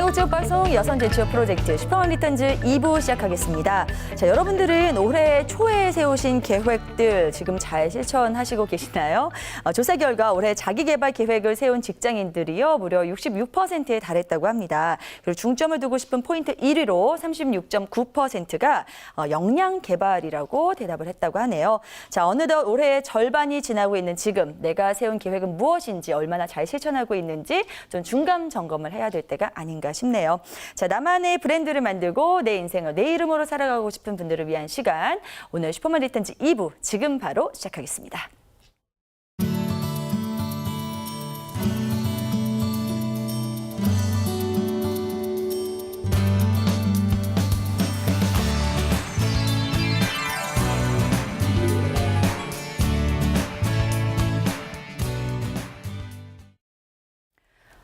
전국지역 방송 여성 제치어 프로젝트 슈퍼원 리턴즈 2부 시작하겠습니다. 자, 여러분들은 올해 초에 세우신 계획들 지금 잘 실천하시고 계시나요? 조사 결과 올해 자기개발 계획을 세운 직장인들이요 무려 66%에 달했다고 합니다. 그리고 중점을 두고 싶은 포인트 1위로 36.9%가 역량 개발이라고 대답을 했다고 하네요. 자, 어느덧 올해 절반이 지나고 있는 지금 내가 세운 계획은 무엇인지 얼마나 잘 실천하고 있는지 좀 중간 점검을 해야 될 때가 아닌가 싶네요. 자, 나만의 브랜드를 만들고 내 인생을 내 이름으로 살아가고 싶은 분들을 위한 시간. 오늘 슈퍼만 리턴즈 2부 지금 바로 시작하겠습니다.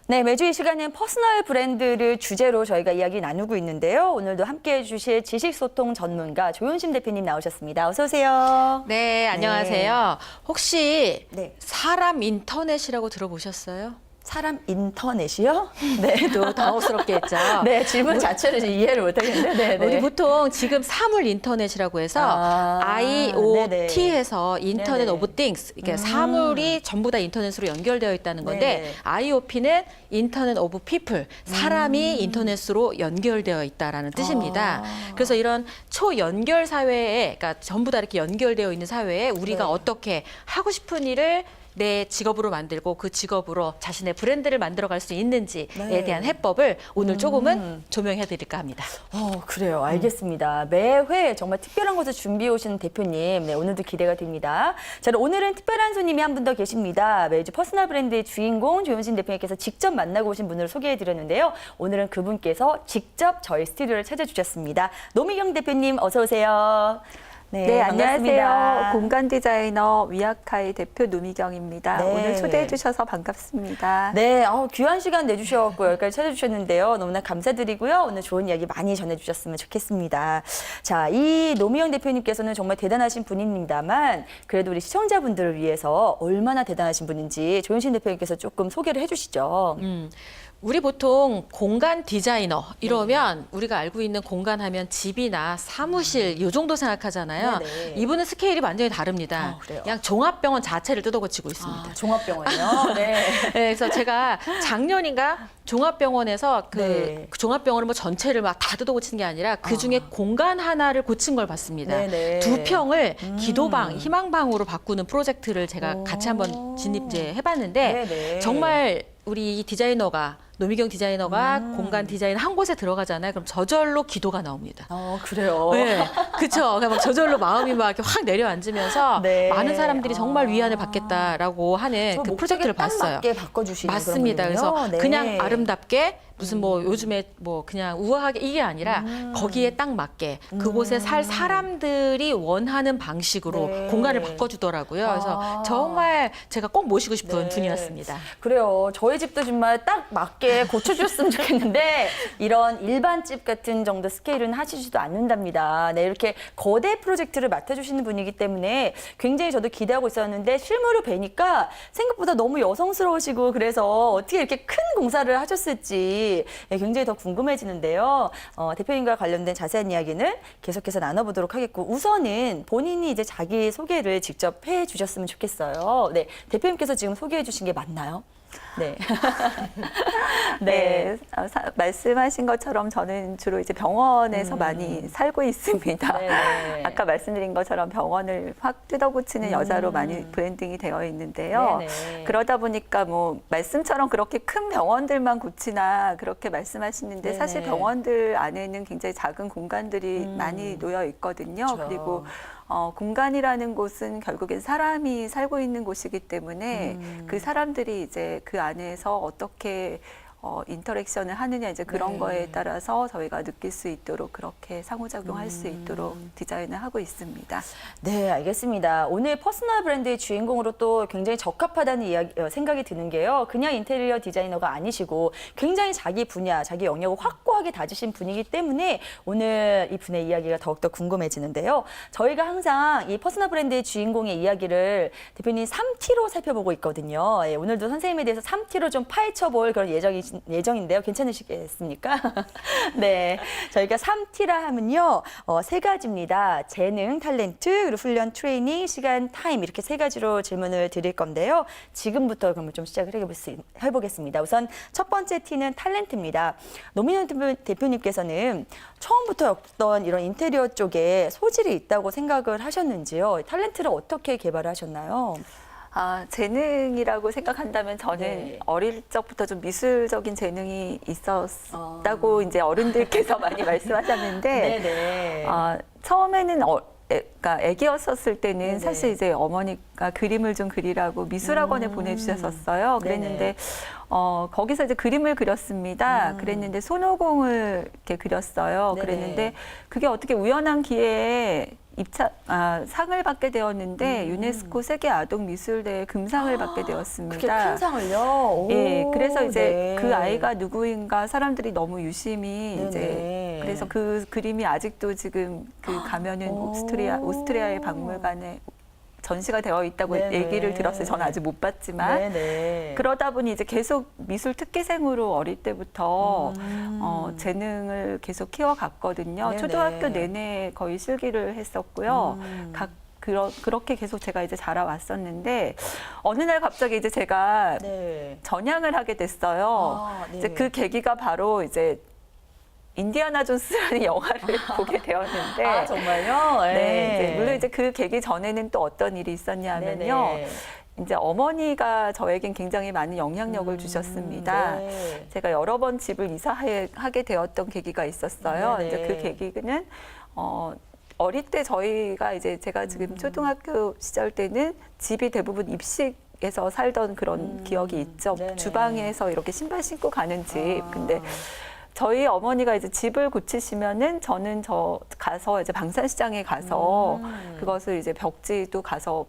네, 매주 이 시간은 퍼스널 브랜드를 주제로 저희가 이야기 나누고 있는데요. 오늘도 함께해 주실 지식소통 전문가 조윤심 대표님 나오셨습니다. 어서 오세요. 네, 안녕하세요. 혹시 네. 사람 인터넷이라고 들어보셨어요? 사람 인터넷이요? 네, 또 당혹스럽게 했죠. 네, 질문 자체를 이해를 못하겠는데. 네, 네. 우리 보통 지금 사물 인터넷이라고 해서 IoT에서 인터넷 네네. 오브 띵스, 이게 사물이 전부 다 인터넷으로 연결되어 있다는 건데 네네. IOP는 인터넷 오브 피플, 사람이 인터넷으로 연결되어 있다라는 뜻입니다. 그래서 이런 초연결 사회에, 그러니까 전부 다 이렇게 연결되어 있는 사회에 우리가 네. 어떻게 하고 싶은 일을 내 직업으로 만들고 그 직업으로 자신의 브랜드를 만들어갈 수 있는지에 네. 대한 해법을 오늘 조금은 조명해드릴까 합니다. 그래요. 알겠습니다. 매회 정말 특별한 것을 준비해 오신 대표님, 네, 오늘도 기대가 됩니다. 자, 오늘은 특별한 손님이 한 분 더 계십니다. 매주 퍼스널 브랜드의 주인공 조윤신 대표님께서 직접 만나고 오신 분을 소개해 드렸는데요. 오늘은 그분께서 직접 저희 스튜디오를 찾아주셨습니다. 노미경 대표님, 어서 오세요. 네, 반갑습니다. 안녕하세요. 공간 디자이너 위아카이 대표 노미경입니다. 네. 오늘 초대해 주셔서 반갑습니다. 네, 귀한 시간 내주셔서 여기까지 찾아주셨는데요. 너무나 감사드리고요. 오늘 좋은 이야기 많이 전해주셨으면 좋겠습니다. 자, 이 노미영 대표님께서는 정말 대단하신 분입니다만 그래도 우리 시청자분들을 위해서 얼마나 대단하신 분인지 조윤신 대표님께서 조금 소개를 해주시죠. 우리 보통 공간 디자이너 이러면 우리가 알고 있는 공간 하면 집이나 사무실 이 정도 생각하잖아요. 네네. 이분은 스케일이 완전히 다릅니다. 그래요? 그냥 종합병원 자체를 뜯어고치고 있습니다. 종합병원이요? 네. 네, 그래서 제가 작년인가 종합병원에서 네. 그 종합병원을 뭐 전체를 막 다 뜯어고치는 게 아니라 그 중에 공간 하나를 고친 걸 봤습니다. 네네. 두 평을 기도방, 희망방으로 바꾸는 프로젝트를 제가 같이 한번 해봤는데 네네. 정말 우리 이 디자이너가 노미경 디자이너가 공간 디자인 한 곳에 들어가잖아요. 그럼 저절로 기도가 나옵니다. 그래요? 네, 그렇죠. 막 저절로 마음이 막 이렇게 확 내려앉으면서 네. 많은 사람들이 정말 위안을 받겠다라고 하는 그 프로젝트를 봤어요. 맞게 바꿔주시는 맞습니다. 그런 그래서 거군요. 네. 그냥 아름답게 무슨 뭐 요즘에 뭐 그냥 우아하게 이게 아니라 거기에 딱 맞게 그곳에 살 사람들이 원하는 방식으로 네. 공간을 바꿔주더라고요. 그래서 정말 제가 꼭 모시고 싶은 네. 분이었습니다. 그래요. 저희 집도 정말 딱 맞게 고쳐주셨으면 좋겠는데 이런 일반 집 같은 정도 스케일은 하시지도 않는답니다. 네, 이렇게 거대 프로젝트를 맡아주시는 분이기 때문에 굉장히 저도 기대하고 있었는데 실물을 뵈니까 생각보다 너무 여성스러우시고 그래서 어떻게 이렇게 큰 공사를 하셨을지 굉장히 더 궁금해지는데요. 대표님과 관련된 자세한 이야기는 계속해서 나눠보도록 하겠고 우선은 본인이 이제 자기 소개를 직접 해주셨으면 좋겠어요. 네, 대표님께서 지금 소개해 주신 게 맞나요? 네. 네, 말씀하신 것처럼 저는 주로 이제 병원에서 많이 살고 있습니다. 네네. 아까 말씀드린 것처럼 병원을 확 뜯어고치는 여자로 많이 브랜딩이 되어 있는데요. 네네. 그러다 보니까 뭐 말씀처럼 그렇게 큰 병원들만 고치나 그렇게 말씀하시는데 네네. 사실 병원들 안에는 굉장히 작은 공간들이 많이 놓여 있거든요. 그렇죠. 그리고 공간이라는 곳은 결국엔 사람이 살고 있는 곳이기 때문에 그 사람들이 이제 그 안에서 어떻게 인터랙션을 하느냐 이제 그런 네. 거에 따라서 저희가 느낄 수 있도록 그렇게 상호작용할 수 있도록 디자인을 하고 있습니다. 네, 알겠습니다. 오늘 퍼스널 브랜드의 주인공으로 또 굉장히 적합하다는 생각이 드는 게요. 그냥 인테리어 디자이너가 아니시고 굉장히 자기 분야, 자기 영역을 확고하게 다지신 분이기 때문에 오늘 이 분의 이야기가 더욱더 궁금해지는데요. 저희가 항상 이 퍼스널 브랜드의 주인공의 이야기를 대표님 3T로 살펴보고 있거든요. 예, 오늘도 선생님에 대해서 3T로 좀 파헤쳐볼 그런 예정이신데 예정인데요. 괜찮으시겠습니까? 네. 저희가 3T라 하면요. 세 가지입니다. 재능, 탤런트, 그리고 훈련, 트레이닝, 시간, 타임 이렇게 세 가지로 질문을 드릴 건데요. 지금부터 그러면 좀 시작을 해보겠습니다. 우선 첫 번째 T는 탤런트입니다. 노민현 대표님께서는 처음부터 어떤 이런 인테리어 쪽에 소질이 있다고 생각을 하셨는지요? 탤런트를 어떻게 개발하셨나요? 재능이라고 생각한다면 저는 네. 어릴 적부터 좀 미술적인 재능이 있었다고 이제 어른들께서 많이 말씀하셨는데, 네네. 처음에는 그러니까 애기였었을 때는 네네. 사실 이제 어머니가 그림을 좀 그리라고 미술학원에 보내주셨었어요. 그랬는데 네네. 거기서 이제 그림을 그렸습니다. 그랬는데 손오공을 이렇게 그렸어요. 네네. 그랬는데 그게 어떻게 우연한 기회에 상을 받게 되었는데 유네스코 세계 아동 미술대회 금상을 받게 되었습니다. 그렇게 큰 상을요? 오, 예, 그래서 이제 네. 그 아이가 누구인가 사람들이 너무 유심히 네네. 이제 그래서 그 그림이 아직도 지금 그 가면은 오스트리아의 박물관에 전시가 되어 있다고 네네. 얘기를 들었어요. 저는 아직 못 봤지만. 네네. 그러다 보니 이제 계속 미술 특기생으로 어릴 때부터 재능을 계속 키워갔거든요. 네네. 초등학교 내내 거의 실기를 했었고요. 그렇게 계속 제가 이제 자라왔었는데 어느 날 갑자기 이제 제가 네. 전향을 하게 됐어요. 네. 이제 그 계기가 바로 이제 인디아나 존스라는 영화를 보게 되었는데 정말요? 네, 이제 물론 이제 그 계기 전에는 또 어떤 일이 있었냐면요. 네네. 이제 어머니가 저에겐 굉장히 많은 영향력을 주셨습니다. 네. 제가 여러 번 집을 이사하게 되었던 계기가 있었어요. 네네. 이제 그 계기는 어릴 때 제가 지금 초등학교 시절 때는 집이 대부분 입식에서 살던 그런 기억이 있죠. 네네. 주방에서 이렇게 신발 신고 가는 집. 근데 저희 어머니가 이제 집을 고치시면은 저는 가서 이제 방산시장에 가서 그것을 이제 벽지도 가서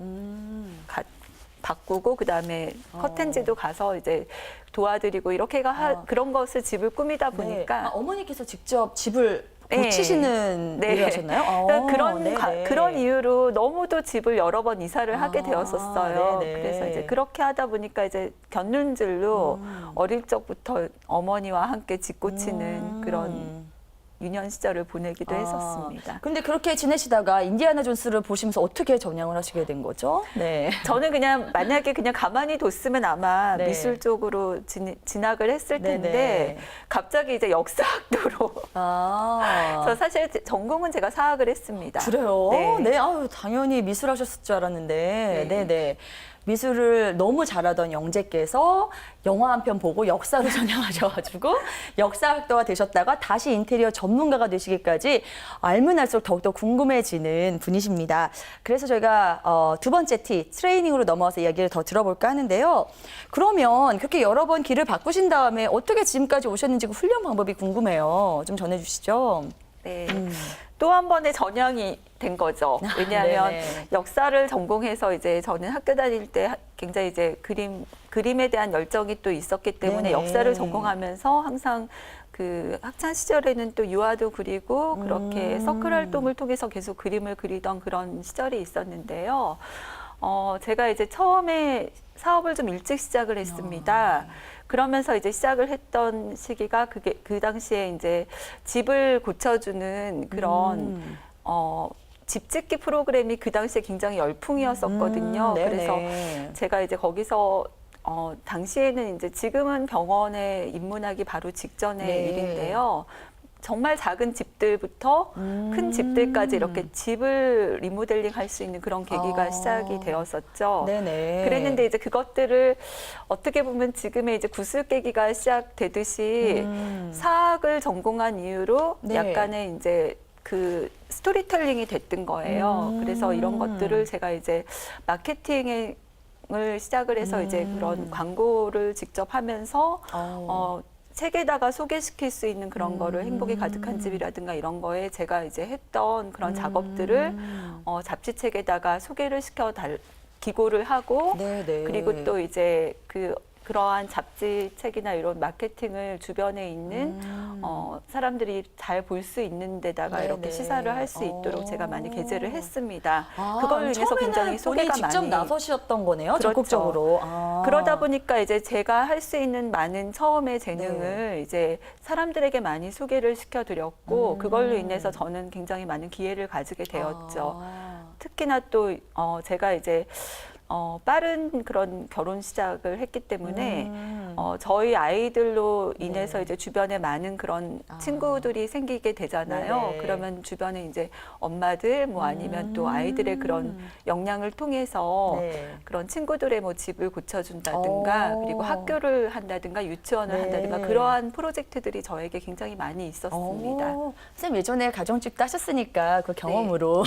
바꾸고 그다음에 커튼지도 가서 이제 도와드리고 이렇게 그런 것을 집을 꾸미다 보니까 어머니께서 직접 집을 네. 고치시는 네. 일을 하셨나요? 그러니까 그런 이유로 너무도 집을 여러 번 이사를 하게 되었었어요. 네네. 그래서 이제 그렇게 하다 보니까 이제 견눈질로 어릴 적부터 어머니와 함께 집 고치는 그런 유년 시절을 보내기도 했었습니다. 근데 그렇게 지내시다가 인디아나 존스를 보시면서 어떻게 전향을 하시게 된 거죠? 네. 저는 그냥 만약에 그냥 가만히 뒀으면 아마 네. 미술 쪽으로 진학을 했을 텐데 네네. 갑자기 이제 역사학도로 그래서 사실 전공은 제가 사학을 했습니다. 그래요? 네. 네. 아유, 당연히 미술 하셨을 줄 알았는데. 네. 네네. 미술을 너무 잘하던 영재께서 영화 한 편 보고 역사로 전향하셔가지고 역사학도가 되셨다가 다시 인테리어 전문가가 되시기까지 알면 알수록 더욱더 궁금해지는 분이십니다. 그래서 저희가 두 번째 T, 트레이닝으로 넘어와서 이야기를 더 들어볼까 하는데요. 그러면 그렇게 여러 번 길을 바꾸신 다음에 어떻게 지금까지 오셨는지 그 훈련 방법이 궁금해요. 좀 전해주시죠. 네. 또 한 번의 전향이 된 거죠. 왜냐하면 네네. 역사를 전공해서 이제 저는 학교 다닐 때 굉장히 이제 그림에 대한 열정이 또 있었기 때문에 네네. 역사를 전공하면서 항상 그 학창 시절에는 또 유화도 그리고 그렇게 서클 활동을 통해서 계속 그림을 그리던 그런 시절이 있었는데요. 제가 이제 처음에 사업을 좀 일찍 시작을 했습니다. 그러면서 이제 시작을 했던 시기가 그 당시에 이제 집을 고쳐주는 그런 집 짓기 프로그램이 그 당시에 굉장히 열풍이었었거든요. 그래서 제가 이제 거기서 당시에는 이제 지금은 병원에 입문하기 바로 직전의 네. 일인데요. 정말 작은 집들부터 큰 집들까지 이렇게 집을 리모델링 할 수 있는 그런 계기가 시작이 되었었죠. 네네. 그랬는데 이제 그것들을 어떻게 보면 지금의 이제 구슬 깨기가 시작되듯이 사학을 전공한 이유로 네. 약간의 이제 그 스토리텔링이 됐던 거예요. 그래서 이런 것들을 제가 이제 마케팅을 시작을 해서 이제 그런 광고를 직접 하면서 책에다가 소개시킬 수 있는 그런 거를 행복이 가득한 집이라든가 이런 거에 제가 이제 했던 그런 작업들을 잡지책에다가 소개를 기고를 하고 네네. 그리고 또 이제 그 그러한 잡지책이나 이런 마케팅을 주변에 있는 사람들이 잘 볼 수 있는 데다가 네네. 이렇게 시사를 할 수 있도록 제가 많이 게재를 했습니다. 아, 그걸로 인해서 처음에는 굉장히 소개가 본인이 직접 많이 나서셨던 거네요, 그렇죠. 적극적으로. 아. 그러다 보니까 이제 제가 할 수 있는 많은 처음의 재능을 이제 사람들에게 많이 소개를 시켜드렸고 그걸로 인해서 저는 굉장히 많은 기회를 가지게 되었죠. 특히나 또 제가 이제 빠른 그런 결혼 시작을 했기 때문에 저희 아이들로 인해서 이제 주변에 많은 그런 친구들이 생기게 되잖아요. 네네. 그러면 주변에 이제 엄마들 뭐 아니면 또 아이들의 그런 역량을 통해서 네. 그런 친구들의 뭐 집을 고쳐준다든가 그리고 학교를 한다든가 유치원을 네. 한다든가 그러한 프로젝트들이 저에게 굉장히 많이 있었습니다. 선생님 예전에 가정집도 하셨으니까 그 경험으로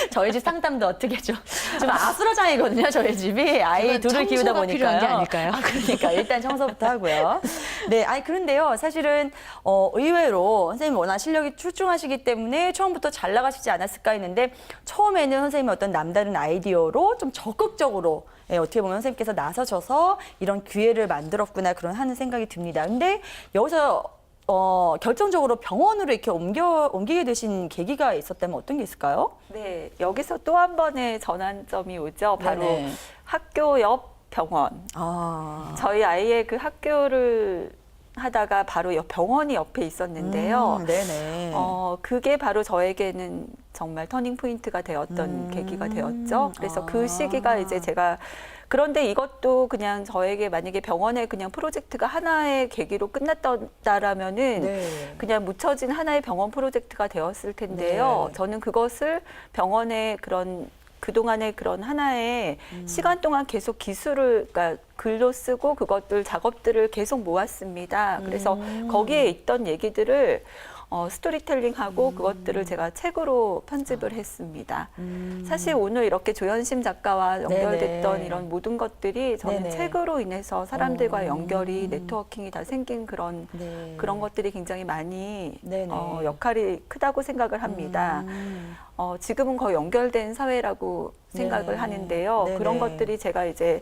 저희 집 상담도 어떻게 좀 아수라장이거든요. 저희 집이 아이 둘을 키우다 청소가 필요한 게 보니까요. 아닐까요? 그러니까 일단 청소부터 하고요. 네, 아니 그런데요. 사실은 의외로 선생님 워낙 실력이 출중하시기 때문에 처음부터 잘 나가시지 않았을까 했는데 처음에는 선생님의 어떤 남다른 아이디어로 좀 적극적으로 어떻게 보면 선생님께서 나서셔서 이런 기회를 만들었구나 그런 하는 생각이 듭니다. 근데 여기서 결정적으로 병원으로 이렇게 옮기게 되신 계기가 있었다면 어떤 게 있을까요? 네, 여기서 또 한 번의 전환점이 오죠. 바로 네네. 학교 옆 병원. 저희 아이의 그 학교를 하다가 바로 병원이 옆에 있었는데요. 네네. 그게 바로 저에게는 정말 터닝 포인트가 되었던 계기가 되었죠. 그래서 그 시기가 이제 제가 그런데 이것도 그냥 저에게 만약에 병원에 그냥 프로젝트가 하나의 계기로 끝났다라면은 네. 그냥 묻혀진 하나의 병원 프로젝트가 되었을 텐데요. 네. 저는 그것을 병원의 그런 그동안의 그런 하나의 시간 동안 계속 기술을 그러니까 글로 쓰고 그것들 작업들을 계속 모았습니다. 그래서 거기에 있던 얘기들을 스토리텔링하고 그것들을 제가 책으로 편집을 했습니다. 사실 오늘 이렇게 조현심 작가와 연결됐던 네네. 이런 모든 것들이 저는 네네. 책으로 인해서 사람들과 연결이 네트워킹이 다 생긴 그런 네. 그런 것들이 굉장히 많이 네네. 역할이 크다고 생각을 합니다. 지금은 거의 연결된 사회라고 생각을 네네. 하는데요. 네네. 그런 것들이 제가 이제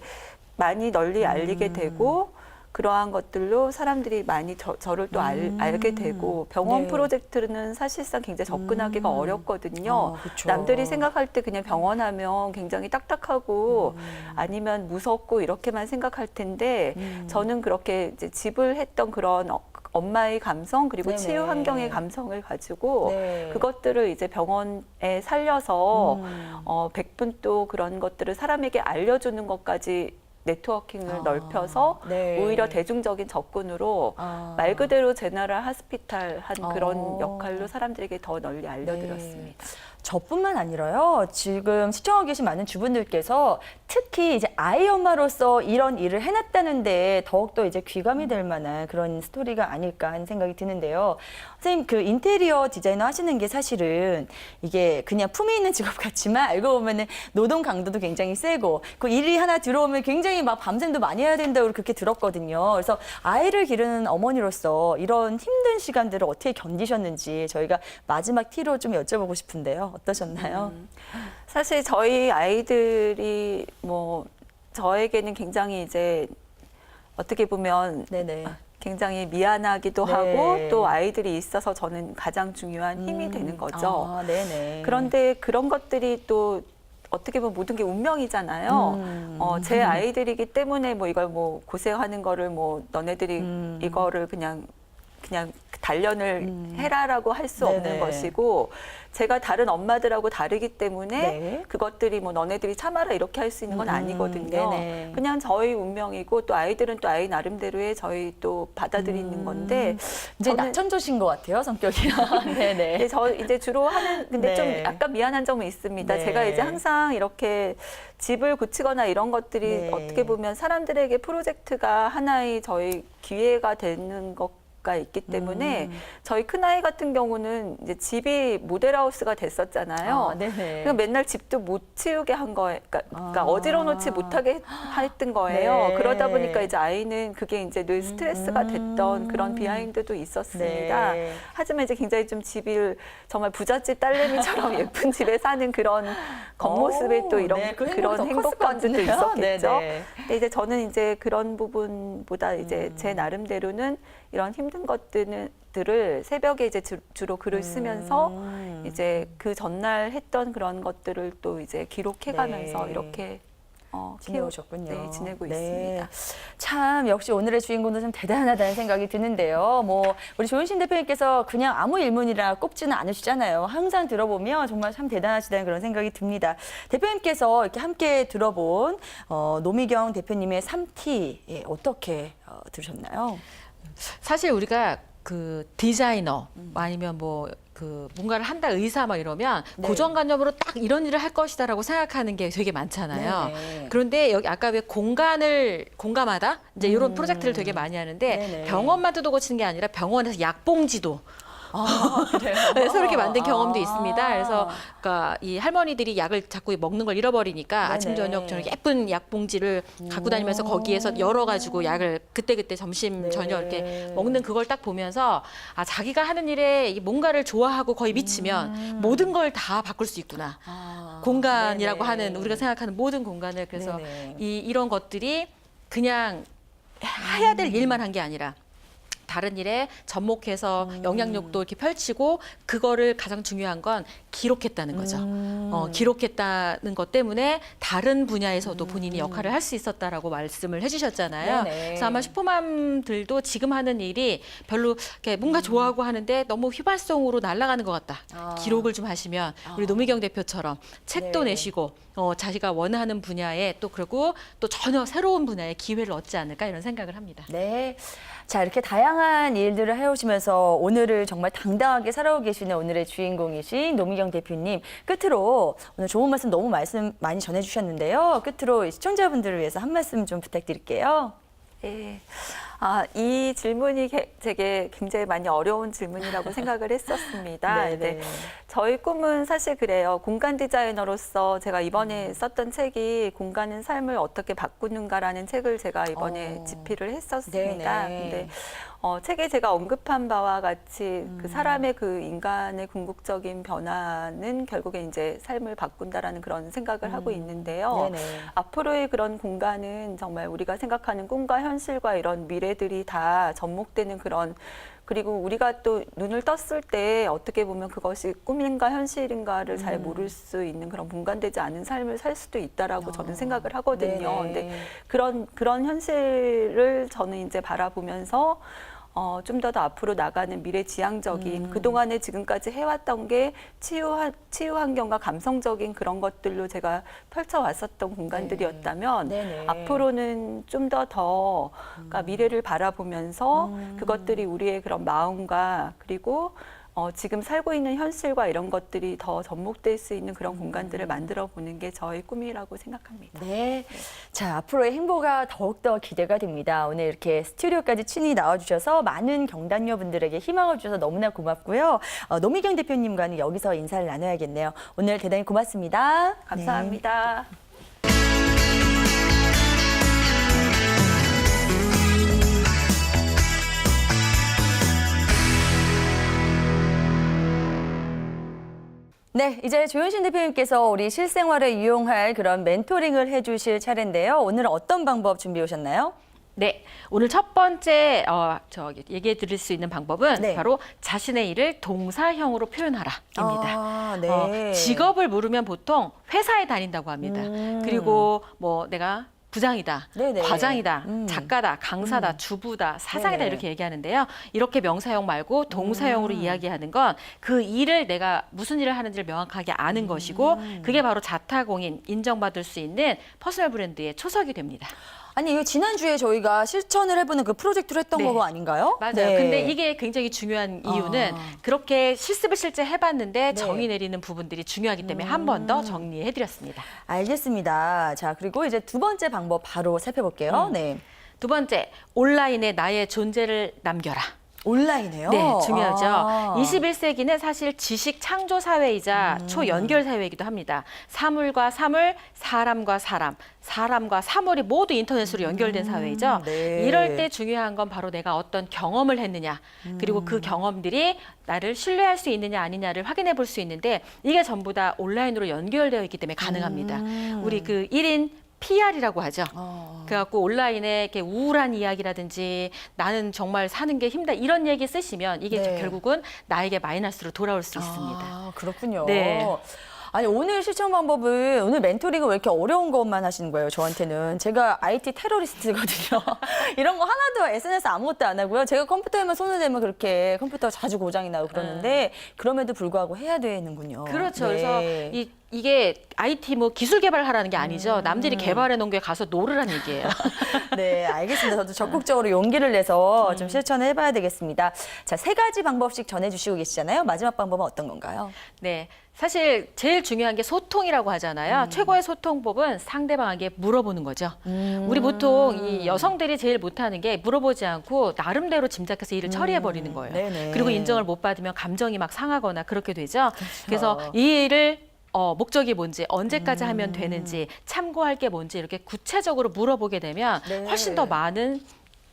많이 널리 알리게 되고 그러한 것들로 사람들이 많이 저를 또 알게 되고 병원 네. 프로젝트는 사실상 굉장히 접근하기가 어렵거든요. 그쵸. 남들이 생각할 때 그냥 병원 하면 굉장히 딱딱하고 아니면 무섭고 이렇게만 생각할 텐데 저는 그렇게 이제 집을 했던 그런 엄마의 감성 그리고 네네. 치유 환경의 감성을 가지고 네. 그것들을 이제 병원에 살려서 100분 또 그런 것들을 사람에게 알려주는 것까지 네트워킹을 넓혀서 네. 오히려 대중적인 접근으로 말 그대로 제너럴 하스피탈한 그런 역할로 사람들에게 더 널리 알려드렸습니다. 저뿐만 아니라요. 지금 시청하고 계신 많은 주부들께서 특히 이제 아이 엄마로서 이런 일을 해놨다는데 더욱더 이제 귀감이 될 만한 그런 스토리가 아닐까 하는 생각이 드는데요. 선생님 그 인테리어 디자이너 하시는 게 사실은 이게 그냥 품위 있는 직업 같지만 알고 보면은 노동 강도도 굉장히 세고 그 일이 하나 들어오면 굉장히 막 밤샘도 많이 해야 된다고 그렇게 들었거든요. 그래서 아이를 기르는 어머니로서 이런 힘든 시간들을 어떻게 견디셨는지 저희가 마지막 티로 좀 여쭤보고 싶은데요. 어떠셨나요? 사실 저희 아이들이 뭐 저에게는 굉장히 이제 어떻게 보면 네네. 굉장히 미안하기도 네. 하고 또 아이들이 있어서 저는 가장 중요한 힘이 되는 거죠. 네네. 그런데 그런 것들이 또 어떻게 보면 모든 게 운명이잖아요. 제 아이들이기 때문에 뭐 이걸 뭐 고생하는 거를 뭐 너네들이 이거를 그냥 단련을 해라라고 할 수 없는 네네. 것이고 제가 다른 엄마들하고 다르기 때문에 네. 그것들이 뭐 너네들이 참아라 이렇게 할 수 있는 건 아니거든요. 네네. 그냥 저희 운명이고 또 아이들은 또 아이 나름대로의 저희 또 받아들이는 건데 이제 저는 낙천조신 것 같아요, 성격이. 네네. 근데 저 이제 주로 하는 근데 네. 좀 약간 미안한 점은 있습니다. 네. 제가 이제 항상 이렇게 집을 고치거나 이런 것들이 네. 어떻게 보면 사람들에게 프로젝트가 하나의 저희 기회가 되는 것 가 있기 때문에 저희 큰아이 같은 경우는 이제 집이 모델하우스가 됐었잖아요. 네네. 그러니까 맨날 집도 못 치우게 한 거예요. 그러니까 어지러 놓지 못하게 했던 거예요. 네. 그러다 보니까 이제 아이는 그게 이제 늘 스트레스가 됐던 그런 비하인드도 있었습니다. 네. 하지만 이제 굉장히 좀 집을 정말 부잣집 딸내미처럼 예쁜 집에 사는 그런 겉모습에 또 이런 네, 그 그런 행복이 더 컸을 것 행복감도 같은데요. 있었겠죠. 네네. 근데 이제 저는 이제 그런 부분보다 이제 제 나름대로는 이런 힘든 것들을 새벽에 이제 주로 글을 쓰면서 이제 그 전날 했던 그런 것들을 또 이제 기록해가면서 네. 이렇게 지내오셨군요. 네, 지내고 네. 있습니다. 참 역시 오늘의 주인공도 좀 대단하다는 생각이 드는데요. 뭐 우리 조윤신 대표님께서 그냥 아무 일문이라 꼽지는 않으시잖아요. 항상 들어보면 정말 참 대단하시다는 그런 생각이 듭니다. 대표님께서 이렇게 함께 들어본 노미경 대표님의 3T 어떻게 들으셨나요? 사실 우리가 그 디자이너 아니면 뭐 그 뭔가를 한다 의사 막 이러면 네. 고정관념으로 딱 이런 일을 할 것이다라고 생각하는 게 되게 많잖아요. 네네. 그런데 여기 아까 왜 공간을 공감하다 이제 이런 프로젝트를 되게 많이 하는데 네네. 병원만 뜯어 고치는 게 아니라 병원에서 약봉지도 그래요? 그래서 이렇게 만든 경험도 있습니다. 그래서 그러니까 이 할머니들이 약을 자꾸 먹는 걸 잃어버리니까 네네. 아침 저녁 저녁 예쁜 약봉지를 갖고 다니면서 거기에서 열어가지고 약을 그때 점심 네. 저녁 이렇게 먹는 그걸 딱 보면서 아 자기가 하는 일에 이 뭔가를 좋아하고 거의 미치면 모든 걸 다 바꿀 수 있구나. 공간이라고 네네. 하는 우리가 생각하는 모든 공간을 그래서 네네. 이런 것들이 그냥 해야 될 일만 한 게 아니라 다른 일에 접목해서 영향력도 이렇게 펼치고 그거를 가장 중요한 건 기록했다는 거죠. 기록했다는 것 때문에 다른 분야에서도 본인이 역할을 할 수 있었다라고 말씀을 해주셨잖아요. 네네. 그래서 아마 슈퍼맘들도 지금 하는 일이 별로 이렇게 뭔가 좋아하고 하는데 너무 휘발성으로 날아가는 것 같다. 기록을 좀 하시면 우리 노미경 대표처럼 책도 네. 내시고 자기가 원하는 분야에 또 그리고 또 전혀 새로운 분야에 기회를 얻지 않을까 이런 생각을 합니다. 네. 자, 이렇게 다양한 일들을 해오시면서 오늘을 정말 당당하게 살아오고 계시는 오늘의 주인공이신 노미경 대표님. 끝으로 오늘 좋은 말씀 너무 많이 전해주셨는데요. 끝으로 시청자분들을 위해서 한 말씀 좀 부탁드릴게요. 네. 이 질문이 되게 굉장히 많이 어려운 질문이라고 생각을 했었습니다. 네네. 네. 저희 꿈은 사실 그래요. 공간 디자이너로서 제가 이번에 썼던 책이 공간은 삶을 어떻게 바꾸는가라는 책을 제가 이번에 집필을 했었습니다. 네네. 근데 책에 제가 언급한 바와 같이 그 사람의 그 인간의 궁극적인 변화는 결국에 이제 삶을 바꾼다라는 그런 생각을 하고 있는데요. 네네. 앞으로의 그런 공간은 정말 우리가 생각하는 꿈과 현실과 이런 미래들이 다 접목되는 그런 그리고 우리가 또 눈을 떴을 때 어떻게 보면 그것이 꿈인가 현실인가를 잘 모를 수 있는 그런 분간되지 않은 삶을 살 수도 있다라고 저는 생각을 하거든요. 네네. 근데 그런 현실을 저는 이제 바라보면서 좀 더 앞으로 나가는 미래지향적인 그동안에 지금까지 해왔던 게 치유 환경과 감성적인 그런 것들로 제가 펼쳐왔었던 공간들이었다면 네네. 앞으로는 좀 더 그러니까 미래를 바라보면서 그것들이 우리의 그런 마음과 그리고 지금 살고 있는 현실과 이런 것들이 더 접목될 수 있는 그런 공간들을 만들어 보는 게 저의 꿈이라고 생각합니다. 네. 자, 앞으로의 행보가 더욱더 기대가 됩니다. 오늘 이렇게 스튜디오까지 친히 나와주셔서 많은 경단녀분들에게 희망을 주셔서 너무나 고맙고요. 노미경 대표님과는 여기서 인사를 나눠야겠네요. 오늘 대단히 고맙습니다. 감사합니다. 네, 이제 조윤신 대표님께서 우리 실생활에 유용할 그런 멘토링을 해주실 차례인데요. 오늘은 어떤 방법 준비해 오셨나요? 네, 오늘 첫 번째 얘기해 드릴 수 있는 방법은 네. 바로 자신의 일을 동사형으로 표현하라입니다. 네. 직업을 물으면 보통 회사에 다닌다고 합니다. 그리고 뭐 내가 부장이다, 네네. 과장이다, 작가다, 강사다, 주부다, 사장이다 네네. 이렇게 얘기하는데요. 이렇게 명사형 말고 동사형으로 이야기하는 건 그 일을 내가 무슨 일을 하는지를 명확하게 아는 것이고 그게 바로 자타공인, 인정받을 수 있는 퍼스널 브랜드의 초석이 됩니다. 아니, 이거 지난주에 저희가 실천을 해보는 그 프로젝트를 했던 네. 거 아닌가요? 맞아요. 네. 근데 이게 굉장히 중요한 이유는 그렇게 실습을 실제 해봤는데 정의 내리는 부분들이 중요하기 때문에 한 번 더 정리해드렸습니다. 알겠습니다. 자, 그리고 이제 두 번째 방법 바로 살펴볼게요. 네. 두 번째, 온라인에 나의 존재를 남겨라. 온라인에요? 네, 중요하죠. 아. 21세기는 사실 지식 창조 사회이자 초연결 사회이기도 합니다. 사물과 사물, 사람과 사람, 사람과 사물이 모두 인터넷으로 연결된 사회이죠. 네. 이럴 때 중요한 건 바로 내가 어떤 경험을 했느냐, 그리고 그 경험들이 나를 신뢰할 수 있느냐 아니냐를 확인해 볼 수 있는데 이게 전부 다 온라인으로 연결되어 있기 때문에 가능합니다. 우리 그 1인 PR이라고 하죠. 그래갖고 온라인에 이렇게 우울한 이야기라든지 나는 정말 사는 게 힘들다 이런 얘기 쓰시면 이게 네. 결국은 나에게 마이너스로 돌아올 수 있습니다. 아, 그렇군요. 네. 아니, 오늘 실천 방법은 오늘 멘토링은 왜 이렇게 어려운 것만 하시는 거예요, 저한테는. 제가 IT 테러리스트거든요. 이런 거 하나도 SNS 아무것도 안 하고요. 제가 컴퓨터에만 손을 대면 그렇게 컴퓨터가 자주 고장이 나고 그러는데 그럼에도 불구하고 해야 되는군요. 그렇죠. 네. 그래서 이게 IT 뭐 기술 개발하라는 게 아니죠. 남들이 개발해 놓은 게 가서 노르란 얘기예요. 네, 알겠습니다. 저도 적극적으로 용기를 내서 좀 실천을 해봐야 되겠습니다. 자, 3가지 방법씩 전해주시고 계시잖아요. 마지막 방법은 어떤 건가요? 네. 사실 제일 중요한 게 소통이라고 하잖아요. 최고의 소통법은 상대방에게 물어보는 거죠. 우리 보통 이 여성들이 제일 못하는 게 물어보지 않고 나름대로 짐작해서 일을 처리해버리는 거예요. 네네. 그리고 인정을 못 받으면 감정이 막 상하거나 그렇게 되죠. 그래서 이 일을 목적이 뭔지, 언제까지 하면 되는지, 참고할 게 뭔지 이렇게 구체적으로 물어보게 되면 네. 훨씬 더 많은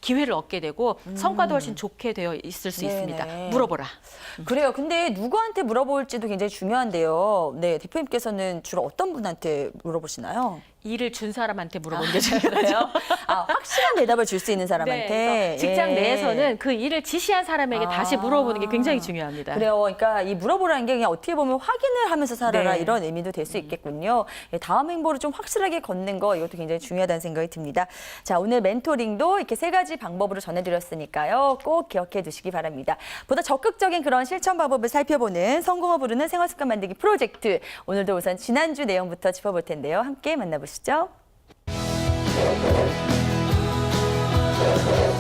기회를 얻게 되고 성과도 훨씬 좋게 되어 있을 수 네네. 있습니다. 물어보라. 그래요. 근데 누구한테 물어볼지도 굉장히 중요한데요. 네, 대표님께서는 주로 어떤 분한테 물어보시나요? 일을 준 사람한테 물어보는 게 중요해요. 아, 확실한 대답을 줄 수 있는 사람한테. 네, 그래서 직장 예. 내에서는 그 일을 지시한 사람에게 다시 물어보는 게 굉장히 중요합니다. 그래요. 그러니까 이 물어보라는 게 그냥 어떻게 보면 확인을 하면서 살아라 네. 이런 의미도 될 수 있겠군요. 예, 다음 행보를 좀 확실하게 걷는 거 이것도 굉장히 중요하다는 생각이 듭니다. 자, 오늘 멘토링도 이렇게 3가지 방법으로 전해드렸으니까요. 꼭 기억해 두시기 바랍니다. 보다 적극적인 그런 실천 방법을 살펴보는 성공을 부르는 생활습관 만들기 프로젝트. 오늘도 우선 지난주 내용부터 짚어볼 텐데요. 함께 만나보시죠.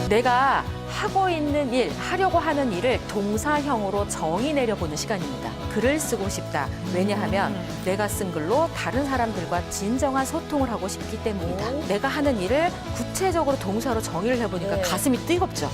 내가 하고 있는 일, 하려고 하는 일을 동사형으로 정의 내려보는 시간입니다. 글을 쓰고 싶다. 왜냐하면 내가 쓴 글로 다른 사람들과 진정한 소통을 하고 싶기 때문이다. 내가 하는 일을 구체적으로 동사로 정의를 해보니까 네. 가슴이 뜨겁죠.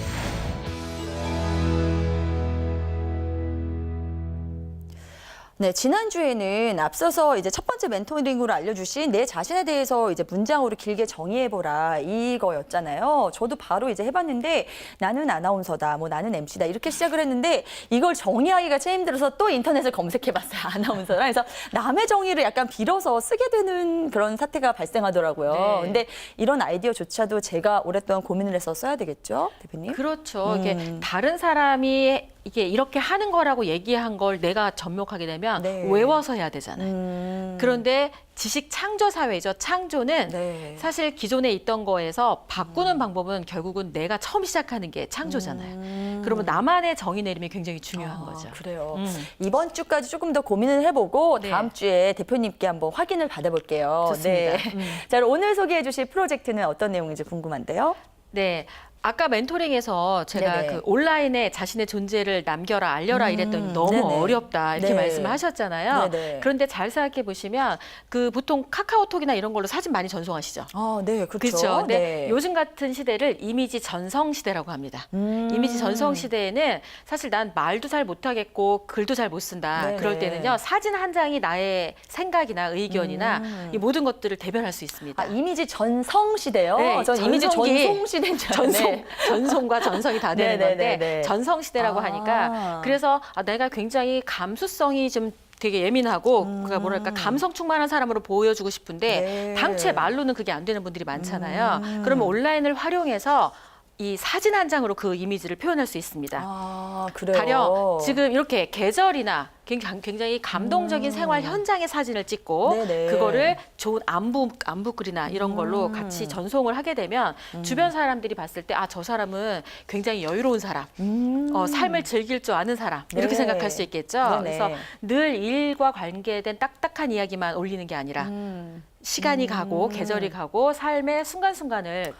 네, 지난주에는 앞서서 이제 첫 번째 멘토링으로 알려주신 내 자신에 대해서 이제 문장으로 길게 정의해보라 이거였잖아요. 저도 바로 이제 해봤는데 나는 아나운서다, 뭐 나는 MC다 이렇게 시작을 했는데 이걸 정의하기가 참 힘들어서 또 인터넷을 검색해봤어요. 아나운서라. 그래서 남의 정의를 약간 빌어서 쓰게 되는 그런 사태가 발생하더라고요. 네. 근데 이런 아이디어조차도 제가 오랫동안 고민을 해서 써야 되겠죠, 대표님? 그렇죠. 이게 다른 사람이 이게 이렇게 하는 거라고 얘기한 걸 내가 접목하게 되면 네. 외워서 해야 되잖아요. 그런데 지식 창조 사회죠. 창조는 네. 사실 기존에 있던 거에서 바꾸는 방법은 결국은 내가 처음 시작하는 게 창조잖아요. 그러면 나만의 정의 내림이 굉장히 중요한 거죠. 그래요. 음. 이번 주까지 조금 더 고민을 해보고 네. 다음 주에 대표님께 한번 확인을 받아볼게요. 좋습니다. 네. 자, 그럼 오늘 소개해 주실 프로젝트는 어떤 내용인지 궁금한데요. 네. 아까 멘토링에서 제가 네네. 그 온라인에 자신의 존재를 남겨라, 알려라 이랬더니 너무 네네. 어렵다 이렇게 네. 말씀을 하셨잖아요. 네네. 그런데 잘 생각해 보시면 그 보통 카카오톡이나 이런 걸로 사진 많이 전송하시죠. 아, 네, 그렇죠. 그렇죠. 근데 네. 요즘 같은 시대를 이미지 전성 시대라고 합니다. 이미지 전성 시대에는 사실 난 말도 잘 못하겠고 글도 잘 못 쓴다. 네네. 그럴 때는요 사진 한 장이 나의 생각이나 의견이나 이 모든 것들을 대변할 수 있습니다. 아, 이미지 전성 시대요? 네, 전 이미지 전성기. 전송 시대인 줄 알았네. 전송과 전성이 다 되는 네네네네. 건데 전성 시대라고 아. 하니까 그래서 내가 굉장히 감수성이 좀 되게 예민하고 그러니까 뭐랄까 감성 충만한 사람으로 보여주고 싶은데 네. 당최 말로는 그게 안 되는 분들이 많잖아요. 그러면 온라인을 활용해서 이 사진 한 장으로 그 이미지를 표현할 수 있습니다. 아, 그래요. 가령 지금 이렇게 계절이나 굉장히 감동적인 생활 현장의 사진을 찍고 네네. 그거를 좋은 안부글이나 이런 걸로 같이 전송을 하게 되면 주변 사람들이 봤을 때 아, 저 사람은 굉장히 여유로운 사람, 삶을 즐길 줄 아는 사람 이렇게 네. 생각할 수 있겠죠. 네네. 그래서 늘 일과 관계된 딱딱한 이야기만 올리는 게 아니라 시간이 가고 계절이 가고 삶의 순간순간을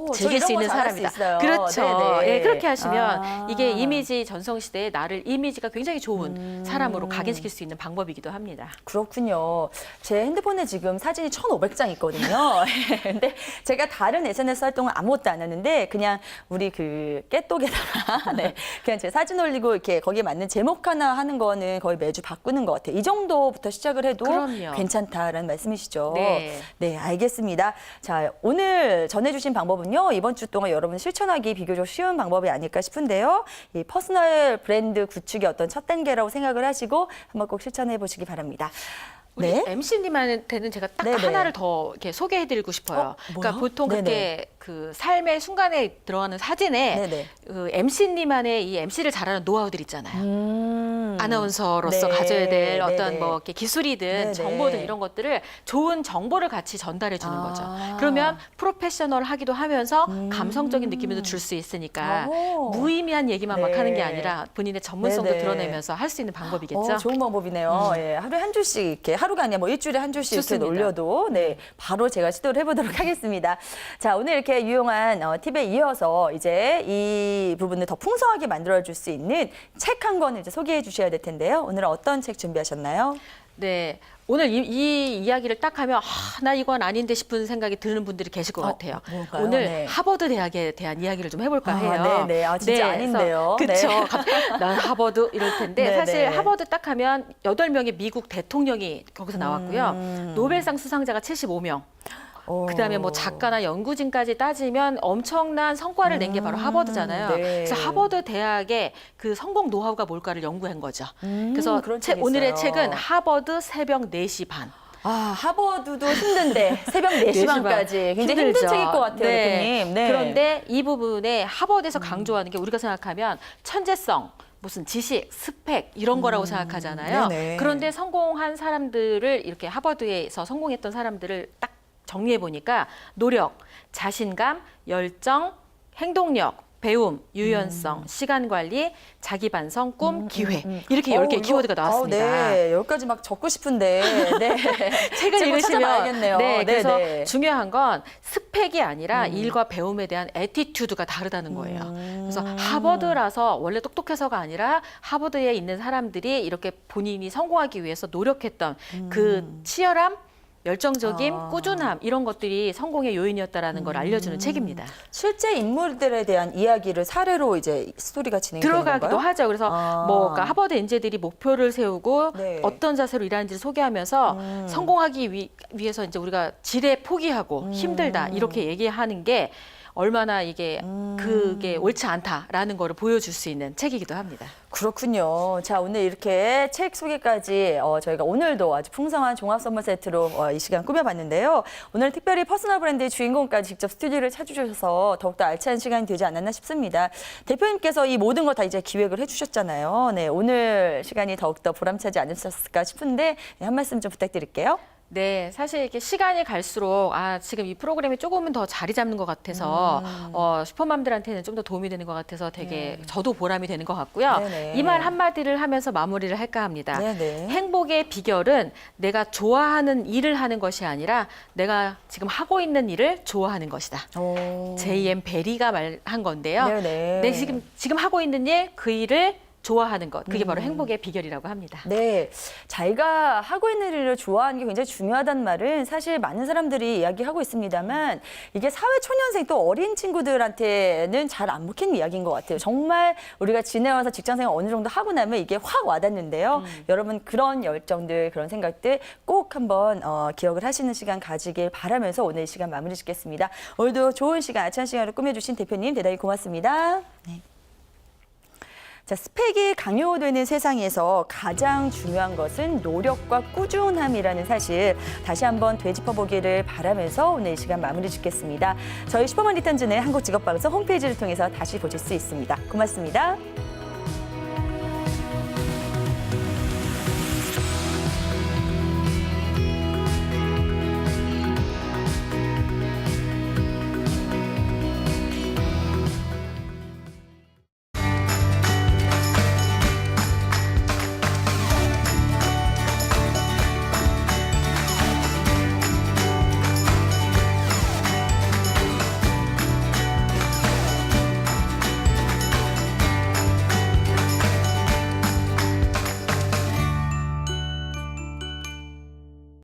저 즐길 이런 수 거 있는 잘할 수 사람이다. 있어요. 그렇죠. 네네. 예, 그렇게 하시면 아. 이게 이미지 전성시대에 나를 이미지가 굉장히 좋은 사람으로 각인시킬 수 있는 방법이기도 합니다. 그렇군요. 제 핸드폰에 지금 사진이 1,500장 있거든요. 근데 제가 다른 SNS 활동은 아무것도 안 하는데 그냥 우리 그 깨똑에다가 네, 그냥 제 사진 올리고 이렇게 거기에 맞는 제목 하나 하는 거는 거의 매주 바꾸는 것 같아요. 이 정도부터 시작을 해도 그럼요. 괜찮다라는 말씀이시죠. 네. 네, 알겠습니다. 자, 오늘 전해주신 방법은요. 이번 주 동안 여러분 실천하기 비교적 쉬운 방법이 아닐까 싶은데요. 이 퍼스널 브랜드 구축의 어떤 첫 단계라고 생각을 하시고 한번 꼭 실천해 보시기 바랍니다. 우리 네. MC님한테는 제가 딱 네네. 하나를 더 이렇게 소개해드리고 싶어요. 뭐요? 그러니까 보통 네네. 그렇게 그 삶의 순간에 들어가는 사진에 네네. 그 MC님만의 이 MC를 잘하는 노하우들 있잖아요. 아나운서로서 네. 가져야 될 어떤 네네. 뭐 이렇게 기술이든 네네. 정보든 이런 것들을 좋은 정보를 같이 전달해 주는 거죠. 아. 그러면 프로페셔널하기도 하면서 감성적인 느낌도 줄 수 있으니까 오. 무의미한 얘기만 막 네. 하는 게 아니라 본인의 전문성도 네네. 드러내면서 할 수 있는 방법이겠죠. 좋은 방법이네요. 예, 하루에 한 줄씩 이렇게 하루가 아니라 뭐 일주일에 한 줄씩 이렇게 좋습니다. 올려도 네 바로 제가 시도를 해보도록 하겠습니다. 자 오늘 이렇게 유용한 팁에 이어서 이제 이 부분을 더 풍성하게 만들어줄 수 있는 책 한 권을 이제 소개해 주셔야 될 텐데요. 오늘은 어떤 책 준비하셨나요? 네. 오늘 이 이야기를 딱 하면 나 이건 아닌데 싶은 생각이 드는 분들이 계실 것 같아요. 뭔가요? 오늘 네. 하버드 대학에 대한 이야기를 좀 해볼까 해요. 네네. 진짜 아닌데요. 그렇죠. 네. 난 하버드 이럴 텐데 네네. 사실 하버드 딱 하면 8명의 미국 대통령이 거기서 나왔고요. 노벨상 수상자가 75명. 그다음에 뭐 작가나 연구진까지 따지면 엄청난 성과를 낸 게 바로 하버드잖아요. 네. 그래서 하버드 대학의 그 성공 노하우가 뭘까를 연구한 거죠. 그래서 그런 책이 오늘의 있어요. 책은 하버드 새벽 4시 반. 하버드도 힘든데 새벽 4시 반까지 굉장히 힘든 힘들죠. 책일 것 같아요, 네. 대표님. 네. 그런데 이 부분에 하버드에서 강조하는 게 우리가 생각하면 천재성, 무슨 지식, 스펙 이런 거라고 생각하잖아요. 네네. 그런데 성공한 사람들을 이렇게 하버드에서 성공했던 사람들을 딱 정리해 보니까 노력, 자신감, 열정, 행동력, 배움, 유연성, 시간 관리, 자기 반성, 꿈, 기회 이렇게 10개의 키워드가 나왔습니다. 네, 여기까지 막 적고 싶은데 네. 책을 제가 읽으시면 찾아봐야겠네요. 네, 그래서 네네. 중요한 건 스펙이 아니라 일과 배움에 대한 애티튜드가 다르다는 거예요. 그래서 하버드라서 원래 똑똑해서가 아니라 하버드에 있는 사람들이 이렇게 본인이 성공하기 위해서 노력했던 그 치열함, 열정적임, 꾸준함 이런 것들이 성공의 요인이었다라는 걸 알려주는 책입니다. 실제 인물들에 대한 이야기를 사례로 이제 스토리가 진행되는 들어가기도 건가요? 하죠. 그래서 뭐 그러니까 하버드 인재들이 목표를 세우고 네. 어떤 자세로 일하는지를 소개하면서 성공하기 위해서 이제 우리가 지레 포기하고 힘들다 이렇게 얘기하는 게 얼마나 이게 그게 옳지 않다라는 거를 보여줄 수 있는 책이기도 합니다. 그렇군요. 자, 오늘 이렇게 책 소개까지 저희가 오늘도 아주 풍성한 종합 선물 세트로 이 시간 꾸며봤는데요. 오늘 특별히 퍼스널 브랜드의 주인공까지 직접 스튜디오를 찾아주셔서 더욱더 알찬 시간이 되지 않았나 싶습니다. 대표님께서 이 모든 걸 다 이제 기획을 해주셨잖아요. 네, 오늘 시간이 더욱더 보람차지 않으셨을까 싶은데 네, 한 말씀 좀 부탁드릴게요. 네, 사실 이렇게 시간이 갈수록 지금 이 프로그램이 조금은 더 자리 잡는 것 같아서 슈퍼맘들한테는 좀 더 도움이 되는 것 같아서 되게 저도 보람이 되는 것 같고요. 네네. 이 말 한마디를 하면서 마무리를 할까 합니다. 네네. 행복의 비결은 내가 좋아하는 일을 하는 것이 아니라 내가 지금 하고 있는 일을 좋아하는 것이다. J.M. 베리가 말한 건데요. 네네. 내가 지금 하고 있는 일, 그 일을 좋아하는 것, 그게 바로 행복의 비결이라고 합니다. 네, 자기가 하고 있는 일을 좋아하는 게 굉장히 중요하다는 말은 사실 많은 사람들이 이야기하고 있습니다만 이게 사회 초년생 또 어린 친구들한테는 잘 안 먹히는 이야기인 것 같아요. 정말 우리가 지내와서 직장생활 어느 정도 하고 나면 이게 확 와닿는데요. 여러분 그런 열정들, 그런 생각들 꼭 한번 기억을 하시는 시간 가지길 바라면서 오늘 이 시간 마무리 짓겠습니다. 오늘도 좋은 시간, 알찬 시간을 꾸며주신 대표님 대단히 고맙습니다. 네. 자, 스펙이 강요되는 세상에서 가장 중요한 것은 노력과 꾸준함이라는 사실 다시 한번 되짚어보기를 바라면서 오늘 이 시간 마무리 짓겠습니다. 저희 슈퍼만 리턴즈는 한국직업방송 홈페이지를 통해서 다시 보실 수 있습니다. 고맙습니다.